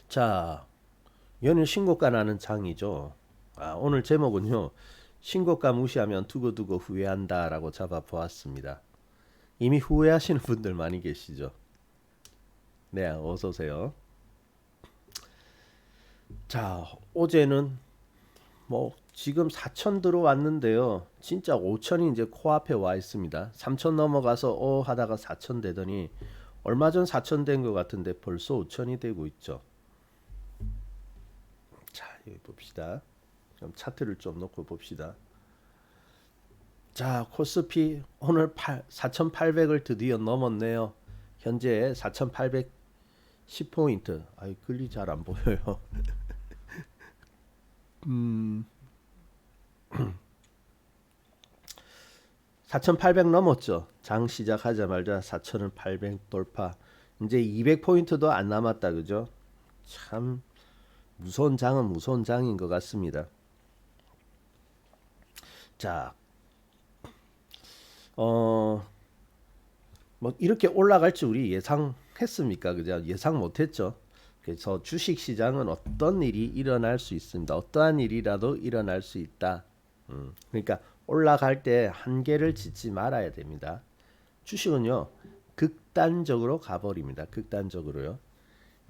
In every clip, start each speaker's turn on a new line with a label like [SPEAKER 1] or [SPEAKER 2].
[SPEAKER 1] 자, 연일 신고가 나는 장이죠. 오늘 제목은요. 신고가 무시하면 두고두고 후회한다라고 잡아보았습니다. 이미 후회하시는 분들 많이 계시죠. 네, 어서 오세요. 자, 어제는 지금 4천 들어왔는데요. 진짜 5천이 이제 코앞에 와 있습니다. 3천 넘어가서 하다가 4천 되더니 얼마 전 4천 된 것 같은데 벌써 5천이 되고 있죠. 자, 여기 봅시다. 그럼 차트를 좀 놓고 봅시다. 자, 코스피 오늘 4,800을 드디어 넘었네요. 현재 4,810포인트. 글이 잘 안 보여요. 4,800 넘었죠. 장 시작하자마자 4,800 돌파. 이제 200포인트도 안 남았다, 그죠? 참 무서운 장은 무서운 장인 것 같습니다. 자, 어, 이렇게 올라갈 줄 우리 예상했습니까? 그죠? 예상 못했죠. 그래서 주식 시장은 어떤 일이 일어날 수 있습니다. 어떠한 일이라도 일어날 수 있다. 그러니까 올라갈 때 한계를 짓지 말아야 됩니다. 주식은요, 극단적으로 가버립니다. 극단적으로요.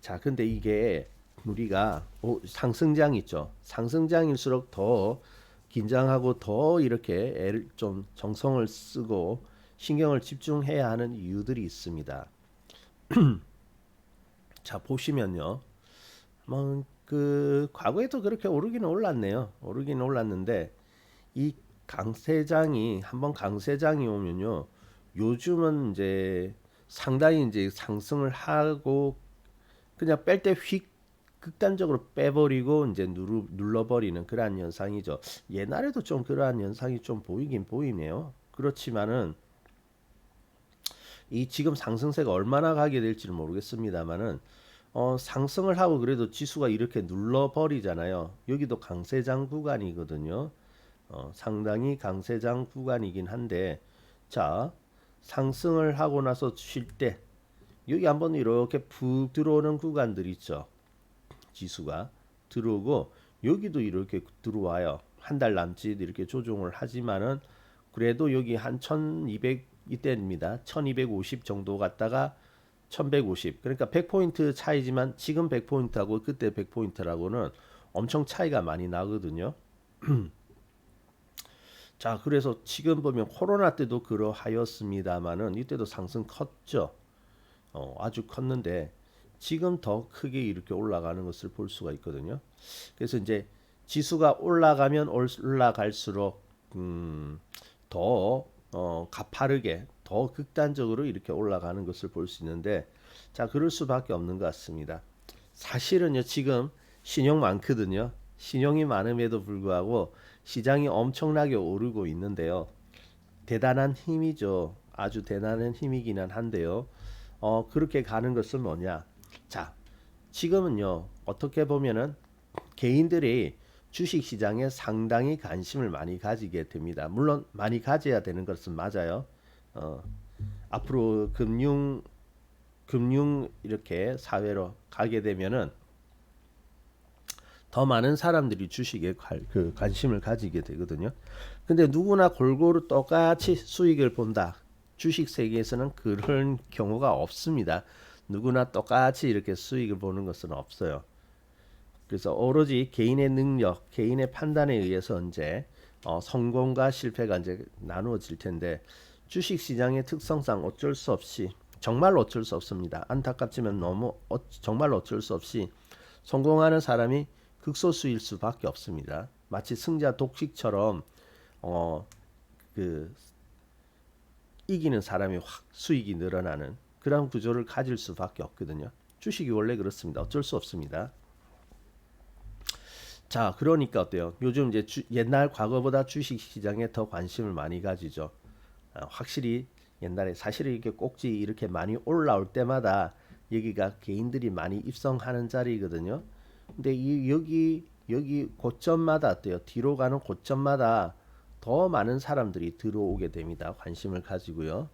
[SPEAKER 1] 자, 근데 이게 우리가 상승장 있죠. 상승장일수록 더 긴장하고 더 이렇게 애를 좀 정성을 쓰고 신경을 집중해야 하는 이유들이 있습니다. 자, 보시면요. 그 과거에도 그렇게 오르기는 올랐네요. 오르기는 올랐는데 이 강세장이 한번 강세장이 오면요. 요즘은 이제 상당히 이제 상승을 하고 그냥 뺄 때 휙 극단적으로 빼버리고 이제 눌러버리는 그러한 현상이죠. 옛날에도 좀 그러한 현상이 좀 보이긴 보이네요. 그렇지만은 이 지금 상승세가 얼마나 가게 될지는 모르겠습니다만은 상승을 하고 그래도 지수가 이렇게 눌러버리잖아요. 여기도 강세장 구간이거든요. 상당히 강세장 구간이긴 한데 자 상승을 하고 나서 쉴 때 여기 한번 이렇게 푹 들어오는 구간들 있죠. 지수가 들어오고 여기도 이렇게 들어와요. 한 달 남짓 이렇게 조정을 하지만은 그래도 여기 한 1200 이때입니다. 1250 정도 갔다가 1150 그러니까 100포인트 차이지만 지금 100포인트하고 그때 100포인트라고는 엄청 차이가 많이 나거든요. 자, 그래서 지금 보면 코로나 때도 그러하였습니다만은 이때도 상승 컸죠. 아주 컸는데 지금 더 크게 이렇게 올라가는 것을 볼 수가 있거든요. 그래서 이제 지수가 올라가면 올라갈수록 더 가파르게 더 극단적으로 이렇게 올라가는 것을 볼 수 있는데 자 그럴 수밖에 없는 것 같습니다. 사실은요 지금 신용 많거든요. 신용이 많음에도 불구하고 시장이 엄청나게 오르고 있는데요. 대단한 힘이죠. 아주 대단한 힘이기는 한데요. 그렇게 가는 것은 뭐냐? 자, 지금은요, 어떻게 보면은 개인들이 주식 시장에 상당히 관심을 많이 가지게 됩니다. 물론 많이 가져야 되는 것은 맞아요. 어, 앞으로 금융 이렇게 사회로 가게 되면은 더 많은 사람들이 주식에 관심을 가지게 되거든요. 근데 누구나 골고루 똑같이 수익을 본다. 주식 세계에서는 그런 경우가 없습니다. 누구나 똑같이 이렇게 수익을 보는 것은 없어요. 그래서 오로지 개인의 능력, 개인의 판단에 의해서 이제 성공과 실패가 이제 나누어질 텐데 주식 시장의 특성상 어쩔 수 없이 정말 어쩔 수 없습니다. 안타깝지만 너무 정말 어쩔 수 없이 성공하는 사람이 극소수일 수밖에 없습니다. 마치 승자 독식처럼 어, 그 이기는 사람이 확 수익이 늘어나는 그런 구조를 가질 수밖에 없거든요. 주식이 원래 그렇습니다. 어쩔 수 없습니다. 자, 그러니까 어때요? 요즘 이제 옛날 과거보다 주식 시장에 더 관심을 많이 가지죠. 확실히 옛날에 사실은 이렇게 꼭지 이렇게 많이 올라올 때마다 여기가 개인들이 많이 입성하는 자리거든요. 근데 여기 고점마다 어때요? 뒤로 가는 고점마다 더 많은 사람들이 들어오게 됩니다. 관심을 가지고요.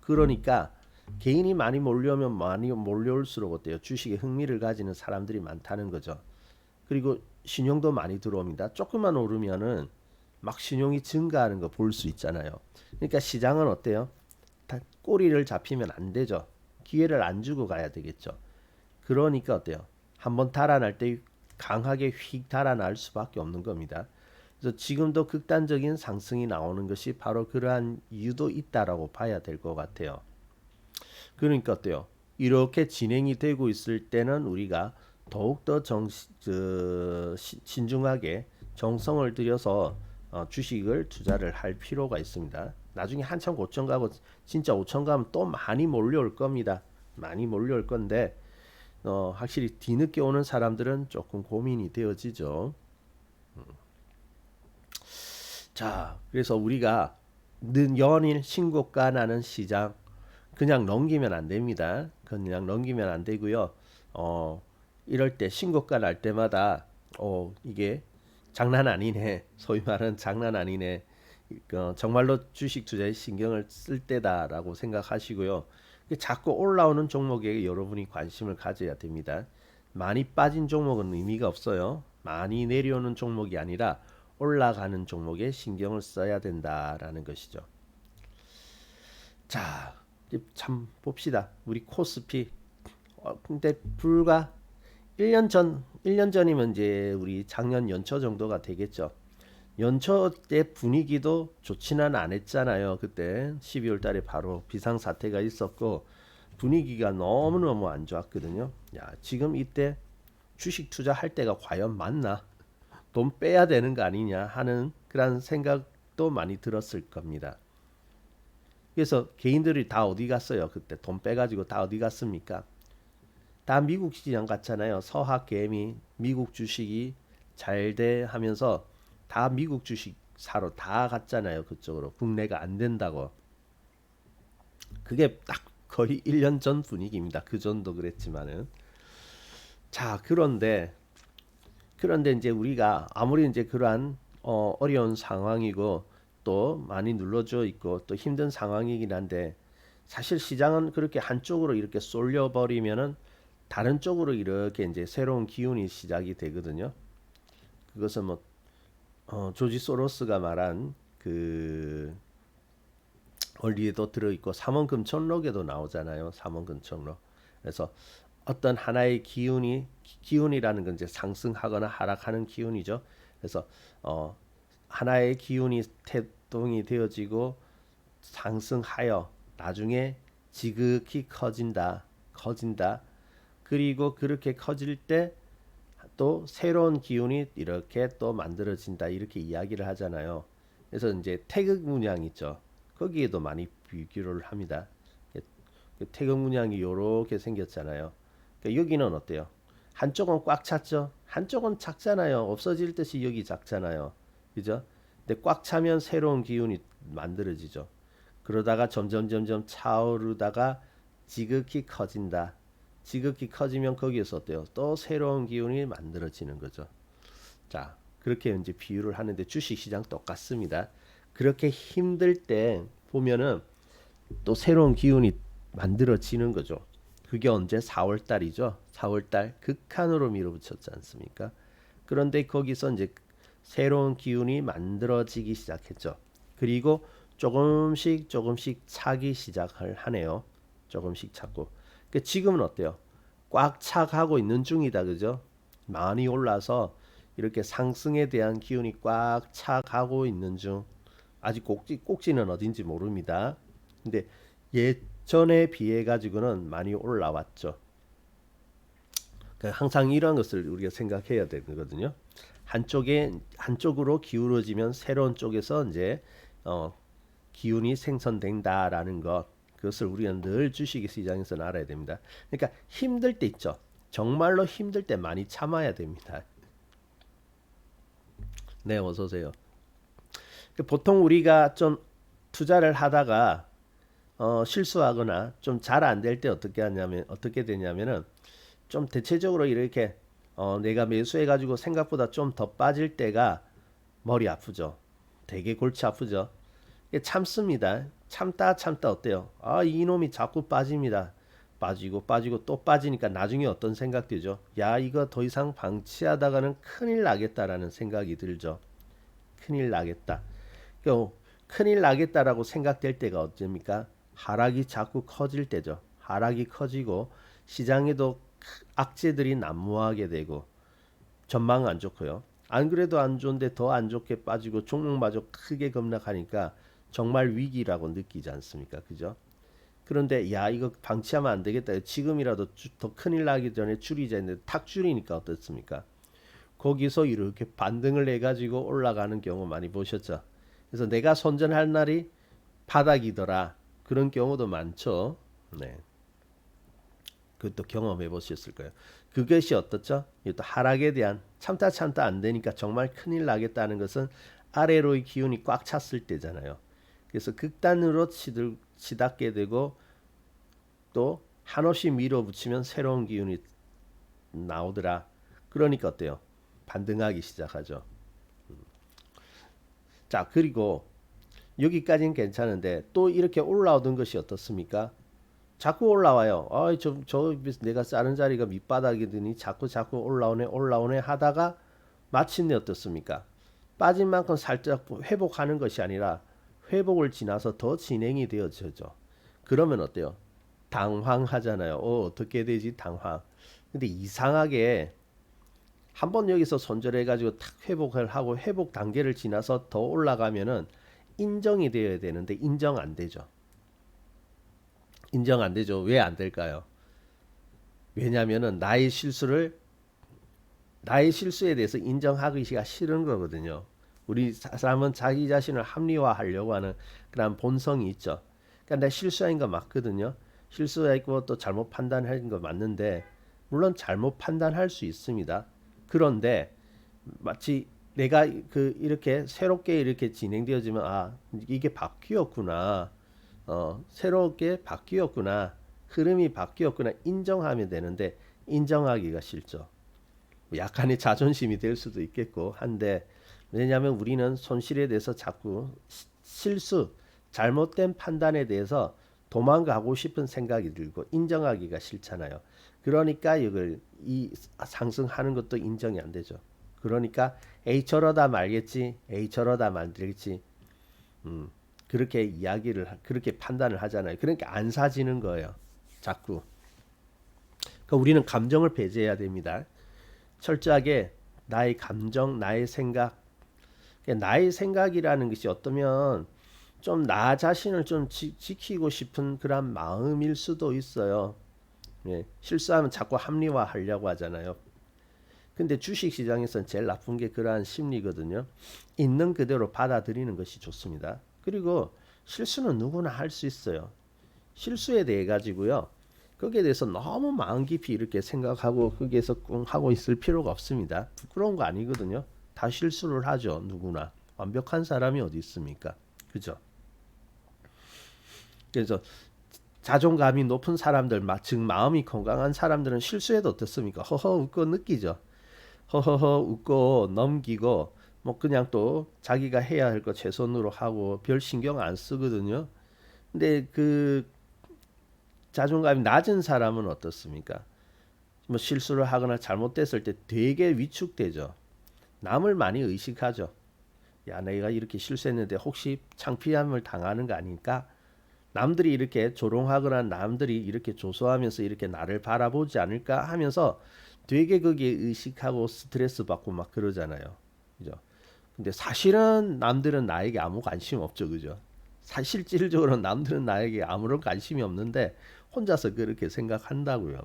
[SPEAKER 1] 그러니까 개인이 많이 몰려오면 많이 몰려올수록 어때요? 주식에 흥미를 가지는 사람들이 많다는 거죠. 그리고 신용도 많이 들어옵니다. 조금만 오르면은 막 신용이 증가하는 거 볼 수 있잖아요. 그러니까 시장은 어때요? 다 꼬리를 잡히면 안 되죠. 기회를 안 주고 가야 되겠죠. 그러니까 어때요? 한번 달아날 때 강하게 휙 달아날 수밖에 없는 겁니다. 그래서 지금도 극단적인 상승이 나오는 것이 바로 그러한 이유도 있다라고 봐야 될 것 같아요. 그러니까 어때요? 이렇게 진행이 되고 있을 때는 우리가 더욱더 신중하게 정성을 들여서 주식을 투자를 할 필요가 있습니다. 나중에 한참 고점 가고 진짜 5천 가면 또 많이 몰려올 겁니다. 많이 몰려올 건데 확실히 뒤늦게 오는 사람들은 조금 고민이 되어지죠. 자, 그래서 우리가 연일 신고가 나는 시장 그냥 넘기면 안 됩니다. 그냥 넘기면 안 되고요. 어, 이럴 때 신고가 날 때마다 이게 장난 아니네. 소위 말하는 장난 아니네. 정말로 주식 투자에 신경을 쓸 때다라고 생각하시고요. 자꾸 올라오는 종목에 여러분이 관심을 가져야 됩니다. 많이 빠진 종목은 의미가 없어요. 많이 내려오는 종목이 아니라 올라가는 종목에 신경을 써야 된다라는 것이죠. 자, 참 봅시다. 우리 코스피. 근데 불과 1년 전이면 이제 우리 작년 연초 정도가 되겠죠. 연초 때 분위기도 좋지는 않았잖아요. 그때 12월 달에 바로 비상 사태가 있었고 분위기가 너무너무 안 좋았거든요. 야, 지금 이때 주식 투자할 때가 과연 맞나? 돈 빼야 되는 거 아니냐 하는 그런 생각도 많이 들었을 겁니다. 그래서 개인들이 다 어디 갔어요? 그때 돈 빼가지고 다 어디 갔습니까? 다 미국 시장 갔잖아요. 서학 개미 미국 주식이 잘 돼 하면서 다 미국 주식 사러 다 갔잖아요. 그쪽으로 국내가 안 된다고. 그게 딱 거의 1년 전 분위기입니다. 그 전도 그랬지만은 자 그런데 이제 우리가 아무리 이제 그러한 어려운 상황이고 또 많이 눌러져 있고 또 힘든 상황이긴 한데 사실 시장은 그렇게 한쪽으로 이렇게 쏠려 버리면은 다른 쪽으로 이렇게 이제 새로운 기운이 시작이 되거든요. 그것은 뭐 조지 소로스가 말한 그 원리에도 들어있고 삼원금천록에도 나오잖아요. 삼원금천록. 그래서 어떤 하나의 기운이라는 건 이제 상승하거나 하락하는 기운이죠. 그래서 하나의 기운이 태동이 되어지고 상승하여 나중에 지극히 커진다. 그리고 그렇게 커질 때 또 새로운 기운이 이렇게 또 만들어진다. 이렇게 이야기를 하잖아요. 그래서 이제 태극 문양 있죠. 거기에도 많이 비교를 합니다. 태극 문양이 이렇게 생겼잖아요. 그러니까 여기는 어때요? 한쪽은 꽉 찼죠. 한쪽은 작잖아요. 없어질 듯이 여기 작잖아요. 그죠? 근데 꽉 차면 새로운 기운이 만들어지죠. 그러다가 점점 차오르다가 지극히 커진다. 지극히 커지면 거기에서 어때요? 또 새로운 기운이 만들어지는 거죠. 자, 그렇게 이제 비유를 하는데 주식 시장 똑같습니다. 그렇게 힘들 때 보면은 또 새로운 기운이 만들어지는 거죠. 그게 언제? 4월 달이죠. 4월 달 극한으로 밀어붙였지 않습니까? 그런데 거기서 이제 새로운 기운이 만들어지기 시작했죠. 그리고 조금씩 차기 시작을 하네요. 조금씩 찾고. 그러니까 지금은 어때요? 꽉 차가고 있는 중이다, 그죠? 많이 올라서 이렇게 상승에 대한 기운이 꽉 차가고 있는 중. 아직 꼭지는 어딘지 모릅니다. 근데 예전에 비해 가지고는 많이 올라왔죠. 그러니까 항상 이런 것을 우리가 생각해야 되거든요. 한쪽으로 기울어지면 새로운 쪽에서 이제 기운이 생성된다라는 것. 그것을 우리는 늘 주식 시장에서 알아야 됩니다. 그러니까 힘들 때 있죠. 정말로 힘들 때 많이 참아야 됩니다. 네, 어서 오세요. 보통 우리가 좀 투자를 하다가 실수하거나 좀 잘 안 될 때 어떻게 되냐면은 좀 대체적으로 이렇게 내가 매수해 가지고 생각보다 좀 더 빠질 때가 머리 아프죠. 되게 골치 아프죠. 참습니다. 참다 참다 어때요? 아, 이놈이 자꾸 빠집니다. 빠지고 빠지고 또 빠지니까 나중에 어떤 생각 들죠? 야, 이거 더 이상 방치하다가는 큰일 나겠다라는 생각이 들죠. 큰일 나겠다. 그 큰일 나겠다라고 생각될 때가 어쩝니까? 하락이 자꾸 커질 때죠. 하락이 커지고 시장에도 악재들이 난무하게 되고 전망 안 좋고요. 안 그래도 안 좋은데 더 안 좋게 빠지고 종목마저 크게 급락하니까 정말 위기라고 느끼지 않습니까? 그죠? 그런데 야, 이거 방치하면 안 되겠다. 지금이라도 더 큰일 나기 전에 줄이자 했는데 탁 줄이니까 어떻습니까? 거기서 이렇게 반등을 해가지고 올라가는 경우 많이 보셨죠? 그래서 내가 손전할 날이 바닥이더라. 그런 경우도 많죠. 네. 그것도 경험해 보셨을 거예요. 그것이 어떻죠? 이것도 하락에 대한 참다 참다 안 되니까 정말 큰일 나겠다는 것은 아래로의 기운이 꽉 찼을 때잖아요. 그래서 극단으로 치닫게 되고 또 한없이 밀어붙이면 새로운 기운이 나오더라. 그러니까 어때요? 반등하기 시작하죠. 자, 그리고 여기까지는 괜찮은데 또 이렇게 올라오던 것이 어떻습니까? 자꾸 올라와요. 저 내가 자른 자리가 밑바닥이더니 자꾸 올라오네 하다가 마침내 어떻습니까? 빠진 만큼 살짝 회복하는 것이 아니라 회복을 지나서 더 진행이 되어져죠. 그러면 어때요? 당황하잖아요. 어떻게 되지? 당황. 근데 이상하게 한번 여기서 손절해가지고 탁 회복을 하고 회복 단계를 지나서 더 올라가면은 인정이 되어야 되는데 인정 안 되죠. 인정 안 되죠. 왜 안 될까요? 왜냐하면은 나의 실수에 대해서 인정하기가 싫은 거거든요. 우리 사람은 자기 자신을 합리화하려고 하는 그런 본성이 있죠. 그러니까 내 실수한 거 맞거든요. 실수했고 또 잘못 판단한 거 맞는데 물론 잘못 판단할 수 있습니다. 그런데 마치 내가 이렇게 새롭게 이렇게 진행되어지면 이게 바뀌었구나. 새롭게 바뀌었구나. 흐름이 바뀌었구나. 인정하면 되는데 인정하기가 싫죠. 약간의 자존심이 될 수도 있겠고 한데 왜냐하면 우리는 손실에 대해서 자꾸 실수, 잘못된 판단에 대해서 도망가고 싶은 생각이 들고 인정하기가 싫잖아요. 그러니까 이걸 이 상승하는 것도 인정이 안 되죠. 그러니까 A 저러다 말겠지, A 저러다 말겠지, 그렇게 판단을 하잖아요. 그러니까 안 사지는 거예요. 자꾸. 그러니까 우리는 감정을 배제해야 됩니다. 철저하게 나의 감정, 나의 생각, 나의 생각이라는 것이 어떠면 좀 나 자신을 좀 지키고 싶은 그런 마음일 수도 있어요. 예, 실수하면 자꾸 합리화하려고 하잖아요. 근데 주식시장에서는 제일 나쁜 게 그러한 심리거든요. 있는 그대로 받아들이는 것이 좋습니다. 그리고 실수는 누구나 할 수 있어요. 실수에 대해 가지고요. 거기에 대해서 너무 마음 깊이 이렇게 생각하고 거기에서 꿍 하고 있을 필요가 없습니다. 부끄러운 거 아니거든요. 다 실수를 하죠. 누구나. 완벽한 사람이 어디 있습니까? 그죠? 그래서 자존감이 높은 사람들, 즉 마음이 건강한 사람들은 실수해도 어떻습니까? 허허 웃고 느끼죠. 허허허 웃고 넘기고 뭐 그냥 또 자기가 해야 할 거 최선으로 하고 별 신경 안 쓰거든요. 근데 그 자존감이 낮은 사람은 어떻습니까? 뭐 실수를 하거나 잘못됐을 때 되게 위축되죠. 남을 많이 의식하죠. 야, 내가 이렇게 실수했는데 혹시 창피함을 당하는 거 아닐까? 남들이 이렇게 조롱하거나 남들이 이렇게 조소하면서 이렇게 나를 바라보지 않을까 하면서 되게 거기에 의식하고 스트레스 받고 막 그러잖아요. 그죠? 근데 사실은 남들은 나에게 아무 관심 없죠. 그죠? 실질적으로 남들은 나에게 아무런 관심이 없는데 혼자서 그렇게 생각한다고요.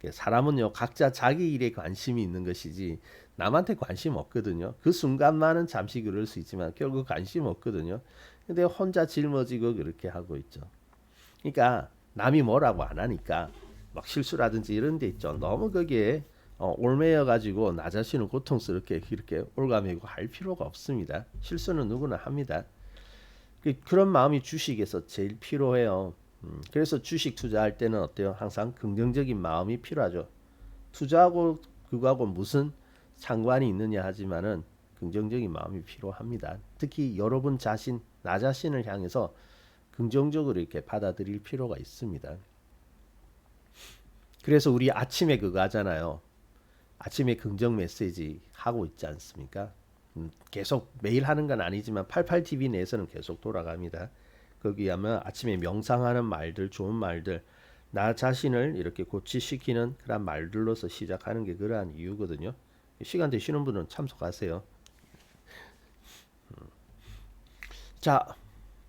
[SPEAKER 1] 사람은요, 각자 자기 일에 관심이 있는 것이지 남한테 관심 없거든요. 그 순간만은 잠시 그럴 수 있지만 결국 관심 없거든요. 근데 혼자 짊어지고 그렇게 하고 있죠. 그러니까 남이 뭐라고 안 하니까 막 실수라든지 이런 데 있죠. 너무 거기에 올매여 가지고 나 자신을 고통스럽게 이렇게 올가매고 할 필요가 없습니다. 실수는 누구나 합니다. 그런 마음이 주식에서 제일 필요해요. 그래서 주식 투자할 때는 어때요? 항상 긍정적인 마음이 필요하죠. 투자하고 그거하고 무슨 상관이 있느냐 하지만은 긍정적인 마음이 필요합니다. 특히 여러분 자신, 나 자신을 향해서 긍정적으로 이렇게 받아들일 필요가 있습니다. 그래서 우리 아침에 그거 하잖아요. 아침에 긍정 메시지 하고 있지 않습니까? 계속 매일 하는 건 아니지만 88TV 내에서는 계속 돌아갑니다. 거기 하면 아침에 명상하는 말들, 좋은 말들, 나 자신을 이렇게 고치시키는 그런 말들로서 시작하는 게 그러한 이유거든요. 시간 되시는 분은 참석하세요. 자,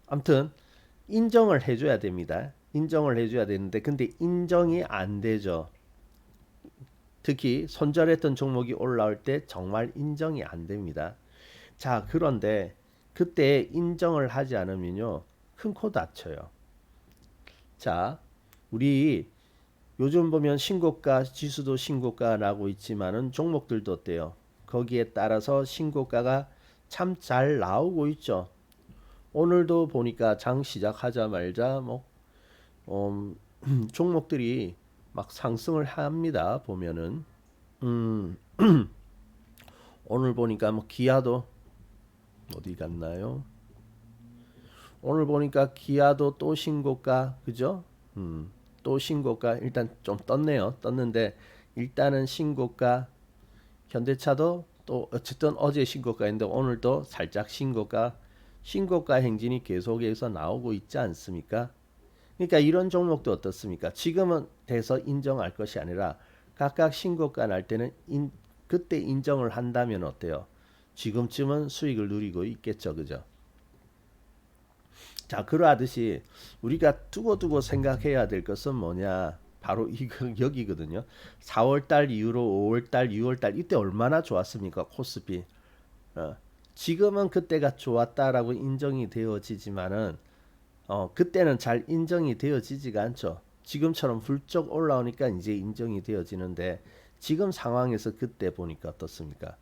[SPEAKER 1] 아무튼 인정을 해줘야 됩니다. 인정을 해줘야 되는데 근데 인정이 안 되죠. 특히 손절했던 종목이 올라올 때 정말 인정이 안 됩니다. 자, 그런데 그때 인정을 하지 않으면요, 큰 코 다쳐요. 자, 우리 요즘 보면 신고가 지수도 신고가 나고 있지만은 종목들도 어때요? 거기에 따라서 신고가가 참 잘 나오고 있죠. 오늘도 보니까 장 시작하자마자 뭐 종목들이 막 상승을 합니다. 보면은 음, 오늘 보니까 뭐 기아도 어디 갔나요? 오늘 보니까 기아도 또 신고가, 그죠? 또 신고가 일단 좀 떴네요. 떴는데 일단은 신고가. 현대차도 또 어쨌든 어제 신고가인데 오늘도 살짝 신고가 행진이 계속해서 나오고 있지 않습니까? 그러니까 이런 종목도 어떻습니까? 지금은 돼서 인정할 것이 아니라 각각 신고가 날 때는 그때 인정을 한다면 어때요? 지금쯤은 수익을 누리고 있겠죠, 그죠? 자, 그러하듯이 우리가 두고두고 생각해야 될 것은 뭐냐? 바로 이거 여기거든요. 4월 달 이후로 5월 달, 6월 달 이때 얼마나 좋았습니까? 코스피. 어, 지금은 그때가 좋았다라고 인정이 되어지지만은 그때는 잘 인정이 되어지지가 않죠. 지금처럼 훌쩍 올라오니까 이제 인정이 되어지는데 지금 상황에서 그때 보니까 어떻습니까?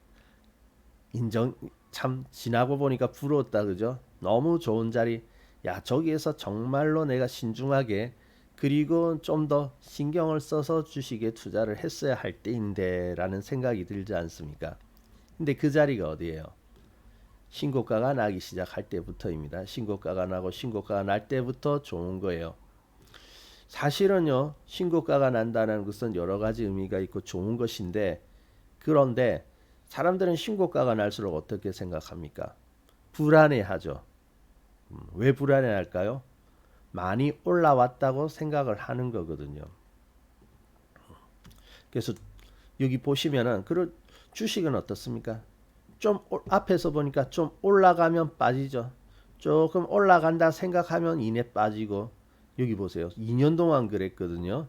[SPEAKER 1] 인정 참 지나고 보니까 부러웠다 그죠? 너무 좋은 자리. 야, 저기에서 정말로 내가 신중하게 그리고 좀 더 신경을 써서 주식에 투자를 했어야 할 때인데라는 생각이 들지 않습니까? 근데 그 자리가 어디예요? 신고가가 나기 시작할 때부터입니다. 신고가가 나고 신고가가 날 때부터 좋은 거예요. 사실은요, 신고가가 난다는 것은 여러 가지 의미가 있고 좋은 것인데, 그런데 사람들은 신고가가 날수록 어떻게 생각합니까? 불안해하죠. 왜 불안해할까요? 많이 올라왔다고 생각을 하는 거거든요. 그래서 여기 보시면은 그 주식은 어떻습니까? 좀 앞에서 보니까 좀 올라가면 빠지죠. 조금 올라간다 생각하면 이내 빠지고 여기 보세요. 2년 동안 그랬거든요.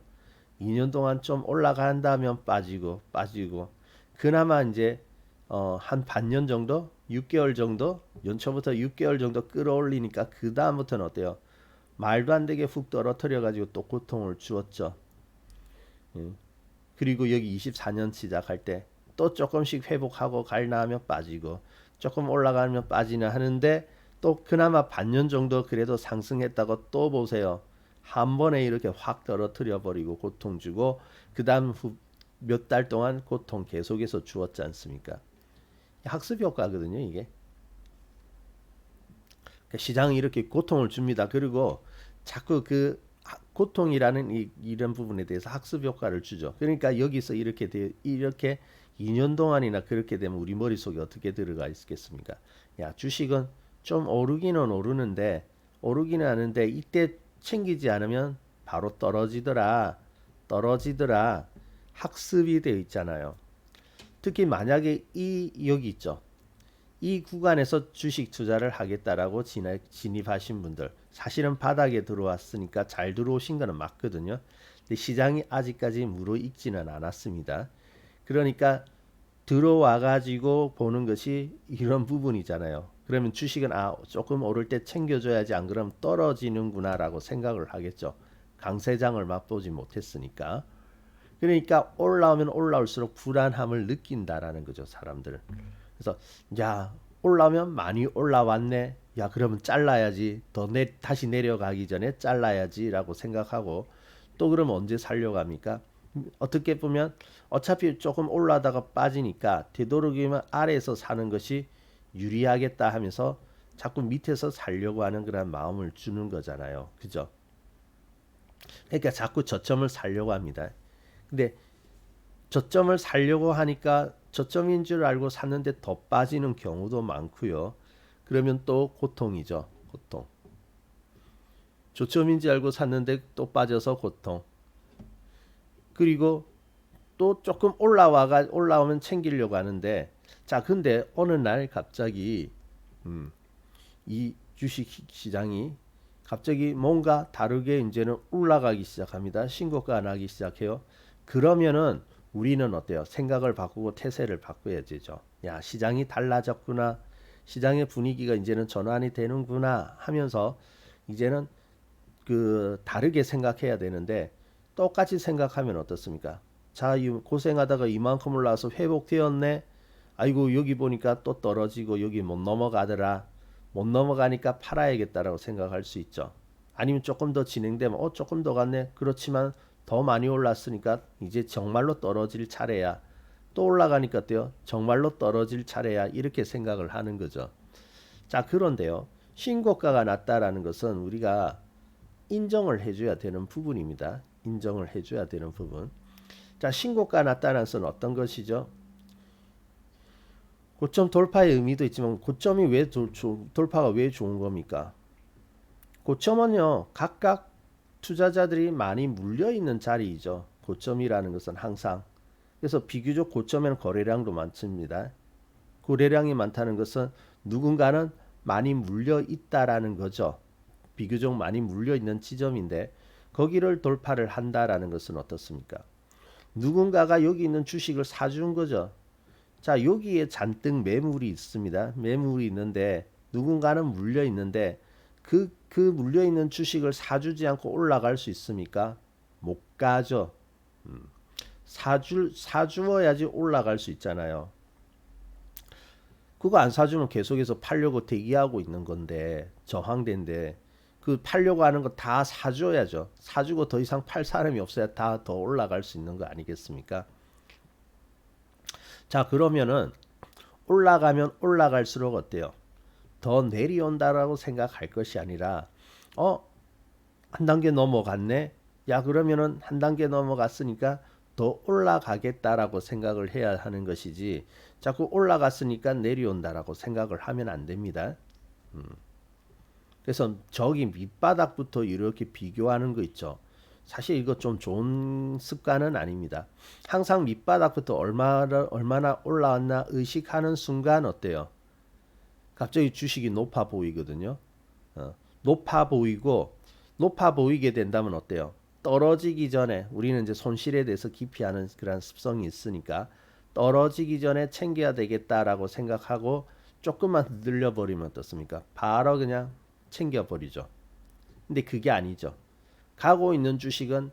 [SPEAKER 1] 2년 동안 좀 올라간다면 빠지고 그나마 이제 한 반년 정도, 6개월 정도, 연초부터 6개월 정도 끌어올리니까 그 다음부터는 어때요? 말도 안 되게 훅 떨어뜨려 가지고 또 고통을 주었죠. 예. 그리고 여기 24년 시작할 때 또 조금씩 회복하고 갈나 하면 빠지고 조금 올라가면 빠지나 하는데 또 그나마 반년 정도 그래도 상승했다고 또 보세요. 한 번에 이렇게 확 떨어뜨려 버리고 고통 주고 그다음 몇 달 동안 고통 계속해서 주었지 않습니까? 학습 효과거든요, 이게. 그러니까 시장이 이렇게 고통을 줍니다. 그리고 자꾸 그 고통이라는 이런 부분에 대해서 학습 효과를 주죠. 그러니까 여기서 이렇게 2년 동안이나 그렇게 되면 우리 머릿속에 어떻게 들어가 있겠습니까? 야, 주식은 좀 오르기는 오르는데 오르기는 하는데 이때 챙기지 않으면 바로 떨어지더라. 학습이 되어 있잖아요. 특히 만약에 여기 있죠. 이 구간에서 주식 투자를 하겠다라고 진입하신 분들 사실은 바닥에 들어왔으니까 잘 들어오신 거는 맞거든요. 근데 시장이 아직까지 무르익지는 않았습니다. 그러니까 들어와 가지고 보는 것이 이런 부분이잖아요. 그러면 주식은 조금 오를 때 챙겨줘야지 안 그러면 떨어지는구나라고 생각을 하겠죠. 강세장을 맛보지 못했으니까. 그러니까 올라오면 올라올수록 불안함을 느낀다라는 거죠, 사람들은. 그래서 야, 올라오면 많이 올라왔네. 야, 그러면 잘라야지. 다시 내려가기 전에 잘라야지라고 생각하고 또 그러면 언제 살려고 합니까? 어떻게 보면 어차피 조금 올라다가 빠지니까 되도록이면 아래에서 사는 것이 유리하겠다 하면서 자꾸 밑에서 살려고 하는 그런 마음을 주는 거잖아요. 그죠? 그러니까 자꾸 저점을 살려고 합니다. 근데 저점을 살려고 하니까 저점인 줄 알고 샀는데 더 빠지는 경우도 많고요. 그러면 또 고통이죠. 고통. 저점인지 알고 샀는데 또 빠져서 고통. 그리고 또 조금 올라오면 챙기려고 하는데 자 근데 어느 날 갑자기 이 주식 시장이 갑자기 뭔가 다르게 이제는 올라가기 시작합니다. 신고가 나기 시작해요. 그러면은 우리는 어때요? 생각을 바꾸고 태세를 바꿔야 되죠. 야, 시장이 달라졌구나. 시장의 분위기가 이제는 전환이 되는구나 하면서 이제는 그 다르게 생각해야 되는데 똑같이 생각하면 어떻습니까? 자, 고생하다가 이만큼 올라와서 회복되었네. 아이고 여기 보니까 또 떨어지고 여기 못 넘어가더라. 못 넘어가니까 팔아야겠다라고 생각할 수 있죠. 아니면 조금 더 진행되면 조금 더 갔네. 그렇지만 더 많이 올랐으니까 이제 정말로 떨어질 차례야. 또 올라가니까 어때요? 정말로 떨어질 차례야. 이렇게 생각을 하는 거죠. 자, 그런데요. 신고가가 났다라는 것은 우리가 인정을 해줘야 되는 부분입니다. 인정을 해줘야 되는 부분. 자, 신고가 났다는 것은 어떤 것이죠? 고점 돌파의 의미도 있지만 고점이 왜 돌파가 왜 좋은 겁니까? 고점은요 각각 투자자들이 많이 물려 있는 자리이죠. 고점이라는 것은 항상 그래서 비교적 고점에는 거래량도 많습니다. 거래량이 많다는 것은 누군가는 많이 물려 있다라는 거죠. 비교적 많이 물려 있는 지점인데 거기를 돌파를 한다라는 것은 어떻습니까? 누군가가 여기 있는 주식을 사준 거죠. 자, 여기에 잔뜩 매물이 있습니다. 매물이 있는데 누군가는 물려 있는데 그 물려 있는 주식을 사주지 않고 올라갈 수 있습니까? 못 가죠. 사주어야지 올라갈 수 있잖아요. 그거 안 사주면 계속해서 팔려고 대기하고 있는 건데 저항된데 그 팔려고 하는 거 다 사줘야죠. 사주고 더 이상 팔 사람이 없어야 다 더 올라갈 수 있는 거 아니겠습니까? 자, 그러면은 올라가면 올라갈수록 어때요? 더 내려온다라고 생각할 것이 아니라 한 단계 넘어갔네. 야, 그러면은 한 단계 넘어갔으니까 더 올라가겠다라고 생각을 해야 하는 것이지 자꾸 올라갔으니까 내려온다라고 생각을 하면 안 됩니다. 그래서 저기 밑바닥부터 이렇게 비교하는 거 있죠. 사실 이거 좀 좋은 습관은 아닙니다. 항상 밑바닥부터 얼마나 올라왔나 의식하는 순간 어때요? 갑자기 주식이 높아 보이거든요. 높아 보이고 높아 보이게 된다면 어때요? 떨어지기 전에 우리는 이제 손실에 대해서 깊이 하는 그런 습성이 있으니까 떨어지기 전에 챙겨야 되겠다라고 생각하고 조금만 늘려버리면 어떻습니까? 바로 그냥 챙겨버리죠. 근데 그게 아니죠. 가고 있는 주식은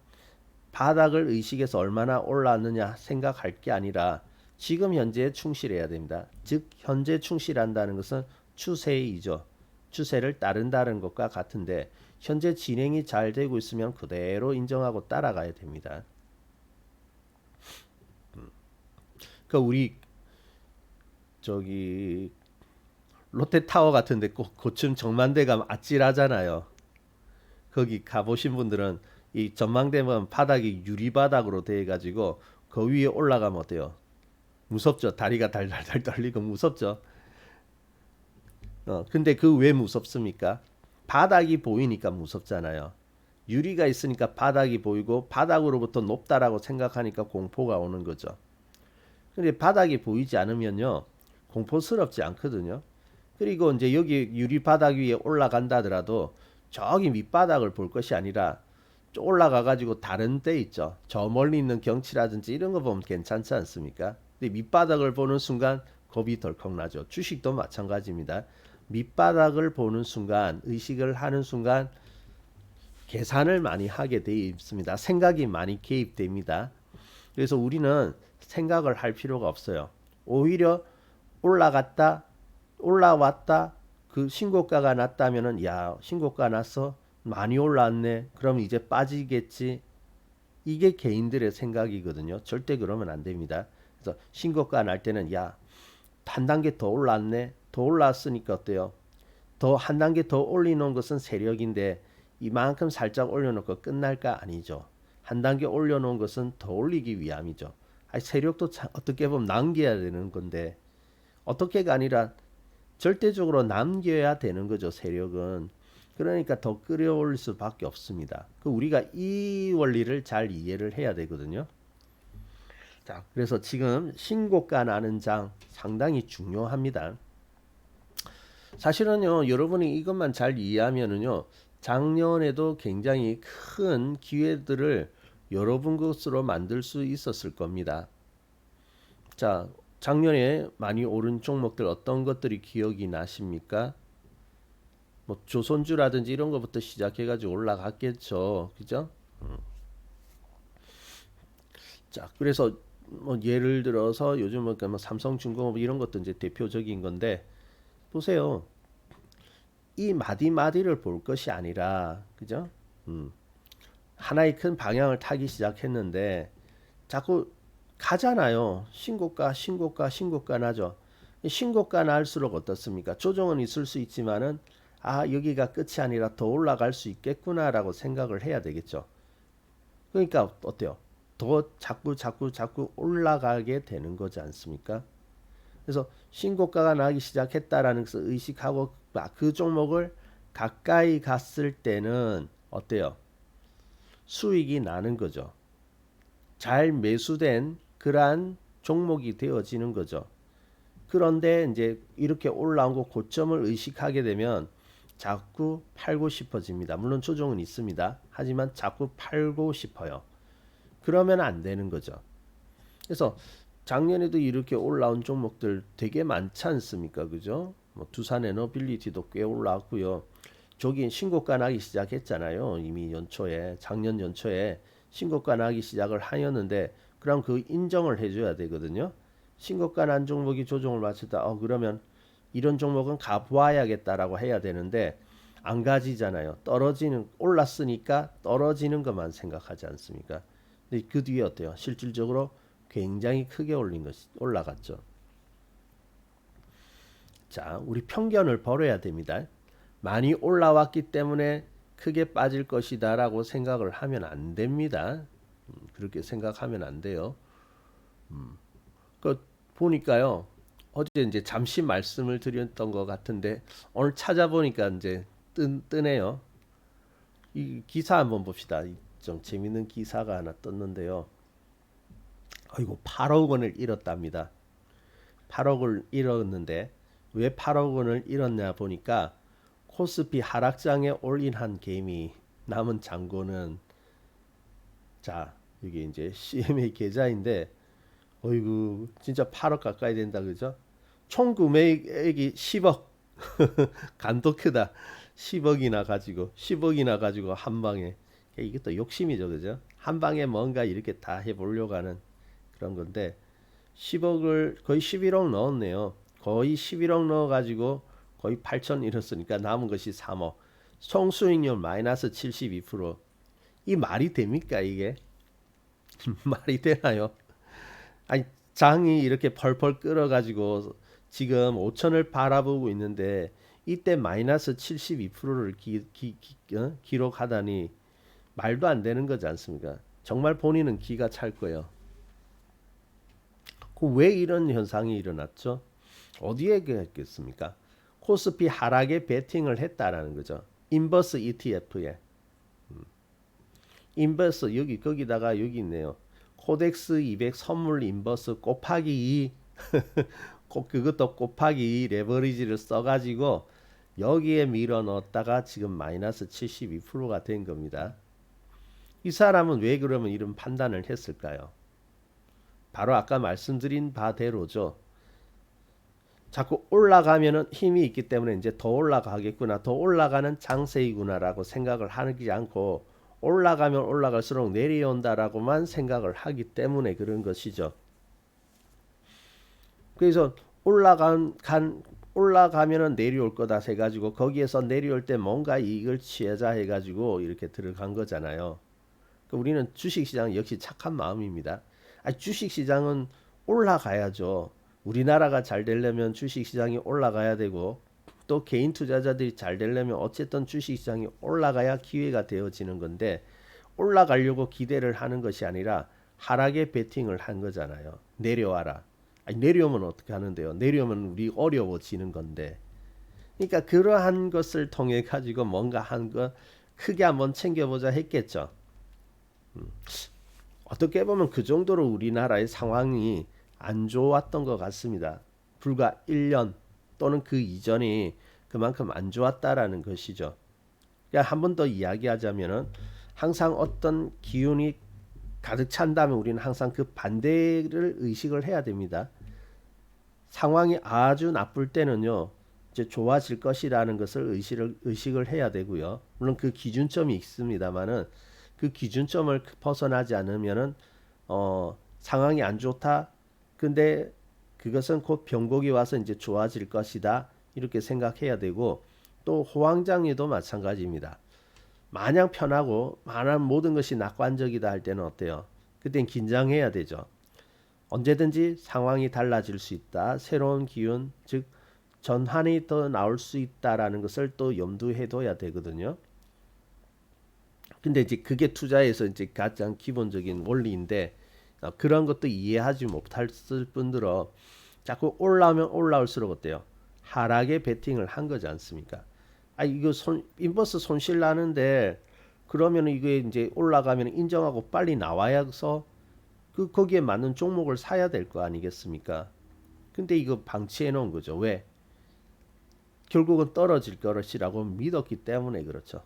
[SPEAKER 1] 바닥을 의식해서 얼마나 올랐느냐 생각할 게 아니라 지금 현재에 충실해야 됩니다. 즉 현재 충실한다는 것은 추세이죠. 추세를 따른다는 것과 같은데 현재 진행이 잘 되고 있으면 그대로 인정하고 따라가야 됩니다. 그 우리 저기 롯데타워 같은데 고층 정만대 가면 아찔하잖아요. 거기 가보신 분들은 이 전망대면 바닥이 유리바닥으로 돼 가지고 그 위에 올라가면 어때요? 무섭죠. 다리가 달달달 떨리고 무섭죠. 근데 그 왜 무섭습니까? 바닥이 보이니까 무섭잖아요. 유리가 있으니까 바닥이 보이고 바닥으로부터 높다라고 생각하니까 공포가 오는 거죠. 근데 바닥이 보이지 않으면요. 공포스럽지 않거든요. 그리고 이제 여기 유리 바닥 위에 올라간다 하더라도 저기 밑바닥을 볼 것이 아니라 올라가 가지고 다른 데 있죠. 저 멀리 있는 경치라든지 이런 거 보면 괜찮지 않습니까? 근데 밑바닥을 보는 순간 겁이 덜컥 나죠. 주식도 마찬가지입니다. 밑바닥을 보는 순간 의식을 하는 순간 계산을 많이 하게 되어 있습니다. 생각이 많이 개입됩니다. 그래서 우리는 생각을 할 필요가 없어요. 오히려 올라갔다 올라왔다 그 신고가가 났다면은 야 신고가 났어 많이 올랐네 그럼 이제 빠지겠지 이게 개인들의 생각이거든요. 절대 그러면 안 됩니다. 그래서 신고가 날 때는 야 한 단계 더 올랐네 더 올랐으니까 어때요? 더 한 단계 더 올려놓은 것은 세력인데 이만큼 살짝 올려놓고 끝날까? 아니죠. 한 단계 올려놓은 것은 더 올리기 위함이죠. 아니, 세력도 어떻게 보면 남겨야 되는 건데 어떻게가 아니라 절대적으로 남겨야 되는 거죠. 세력은. 그러니까 더 끌어올릴 수밖에 없습니다. 우리가 이 원리를 잘 이해를 해야 되거든요. 자, 그래서 지금 신고가 나는 장 상당히 중요합니다. 사실은요, 여러분이 이것만 잘 이해하면은요, 작년에도 굉장히 큰 기회들을 여러분 것으로 만들 수 있었을 겁니다. 자, 작년에 많이 오른 종목들 어떤 것들이 기억이 나십니까? 뭐 조선주라든지 이런 것부터 시작해가지고 올라갔겠죠, 그죠? 자, 그래서 뭐 예를 들어서 요즘 뭐 삼성중공업 이런 것도 이제 대표적인 건데 보세요. 이 마디마디를 볼 것이 아니라, 그죠? 하나의 큰 방향을 타기 시작했는데 자꾸 가잖아요. 신고가, 신고가, 신고가 나죠. 신고가 날수록 어떻습니까? 조정은 있을 수 있지만은 아, 여기가 끝이 아니라 더 올라갈 수 있겠구나라고 생각을 해야 되겠죠. 그러니까 어때요? 더 자꾸 올라가게 되는 거지 않습니까? 그래서 신고가가 나기 시작했다라는 것을 의식하고 그 종목을 가까이 갔을 때는 어때요? 수익이 나는 거죠. 잘 매수된 그러한 종목이 되어지는 거죠. 그런데 이제 이렇게 올라온 거 고점을 의식하게 되면 자꾸 팔고 싶어집니다. 물론 조정은 있습니다. 하지만 자꾸 팔고 싶어요. 그러면 안 되는 거죠. 그래서 작년에도 이렇게 올라온 종목들 되게 많지 않습니까? 그죠? 뭐 두산 에너빌리티도 꽤 올라왔고요. 저기 신고가 나기 시작했잖아요. 이미 연초에 작년 연초에 신고가 나기 시작을 하였는데 그럼 그 인정을 해줘야 되거든요. 신고가 난 종목이 조정을 마쳤다. 그러면 이런 종목은 가보아야겠다라고 해야 되는데 안 가지잖아요. 떨어지는 올랐으니까 떨어지는 것만 생각하지 않습니까? 근데 그 뒤에 어때요? 실질적으로 굉장히 크게 올라갔죠. 자, 우리 편견을 버려야 됩니다. 많이 올라왔기 때문에 크게 빠질 것이다라고 생각을 하면 안 됩니다. 그렇게 생각하면 안 돼요. 그 보니까요. 어제 이제 잠시 말씀을 드렸던 것 같은데 오늘 찾아보니까 이제 뜨네요. 이 기사 한번 봅시다. 좀 재밌는 기사가 하나 떴는데요. 아이고 8억 원을 잃었답니다. 8억을 잃었는데 왜 8억 원을 잃었냐 보니까 코스피 하락장에 올인한 개미 남은 잔고는 자 여기 이제 CMA 계좌인데 어이구 진짜 8억 가까이 된다 그죠? 총 구매액이 10억 간도 크다 10억이나 가지고 한 방에 이게 또 욕심이죠 그죠? 한 방에 뭔가 이렇게 다 해보려고 하는 그런 건데 10억을 거의 11억 넣었네요. 거의 11억 넣어가지고 거의 8천 잃었으니까 남은 것이 3억. 총 수익률 마이너스 72%. 이 말이 됩니까 이게? 말이 되나요? 아니 장이 이렇게 펄펄 끓어가지고 지금 5천을 바라보고 있는데 이때 마이너스 72%를 기록하다니 말도 안 되는 거지 않습니까? 정말 본인은 기가 찰 거예요. 왜 이런 현상이 일어났죠? 어디에 그랬겠습니까? 코스피 하락에 베팅을 했다라는 거죠. 인버스 ETF에. 인버스 여기 거기다가 여기 있네요. 코덱스 200 선물 인버스 곱하기 2 그것도 곱하기 2 레버리지를 써가지고 여기에 밀어 넣었다가 지금 마이너스 72%가 된 겁니다. 이 사람은 왜 그러면 이런 판단을 했을까요? 바로 아까 말씀드린 바대로죠. 자꾸 올라가면은 힘이 있기 때문에 이제 더 올라가겠구나, 더 올라가는 장세이구나라고 생각을 하지 않고 올라가면 올라갈수록 내려온다라고만 생각을 하기 때문에 그런 것이죠. 그래서 올라가면은 내려올 거다 해가지고 거기에서 내려올 때 뭔가 이익을 취하자 해가지고 이렇게 들어간 거잖아요. 우리는 주식시장 역시 착한 마음입니다. 주식시장은 올라가야죠. 우리나라가 잘 되려면 주식시장이 올라가야 되고 또 개인 투자자들이 잘 되려면 어쨌든 주식시장이 올라가야 기회가 되어지는 건데 올라가려고 기대를 하는 것이 아니라 하락에 베팅을 한 거잖아요. 내려와라. 아니, 내려오면 어떻게 하는데요? 내려오면 우리 어려워지는 건데. 그러니까 그러한 것을 통해 가지고 뭔가 한 거 크게 한번 챙겨보자 했겠죠. 어떻게 보면 그 정도로 우리나라의 상황이 안 좋았던 것 같습니다. 불과 1년 또는 그 이전이 그만큼 안 좋았다라는 것이죠. 그러니까 한 번 더 이야기하자면은 항상 어떤 기운이 가득 찬다면 우리는 항상 그 반대를 의식을 해야 됩니다. 상황이 아주 나쁠 때는요, 이제 좋아질 것이라는 것을 의식을 해야 되고요. 물론 그 기준점이 있습니다만은 그 기준점을 벗어나지 않으면은 상황이 안 좋다. 근데 그것은 곧 병곡이 와서 이제 좋아질 것이다. 이렇게 생각해야 되고 또 호황장리도 마찬가지입니다. 마냥 편하고 마냥 모든 것이 낙관적이다 할 때는 어때요? 그땐 긴장해야 되죠. 언제든지 상황이 달라질 수 있다. 새로운 기운, 즉 전환이 더 나올 수 있다라는 것을 또 염두해 둬야 되거든요. 근데 이제 그게 투자에서 이제 가장 기본적인 원리인데 그런 것도 이해하지 못했을 뿐더러 자꾸 올라오면 올라올수록 어때요? 하락에 베팅을 한 거지 않습니까? 아 이거 인버스 손실 나는데 그러면 이게 이제 올라가면 인정하고 빨리 나와야서 그 거기에 맞는 종목을 사야 될 거 아니겠습니까? 근데 이거 방치해 놓은 거죠. 왜? 결국은 떨어질 것이라고 믿었기 때문에 그렇죠.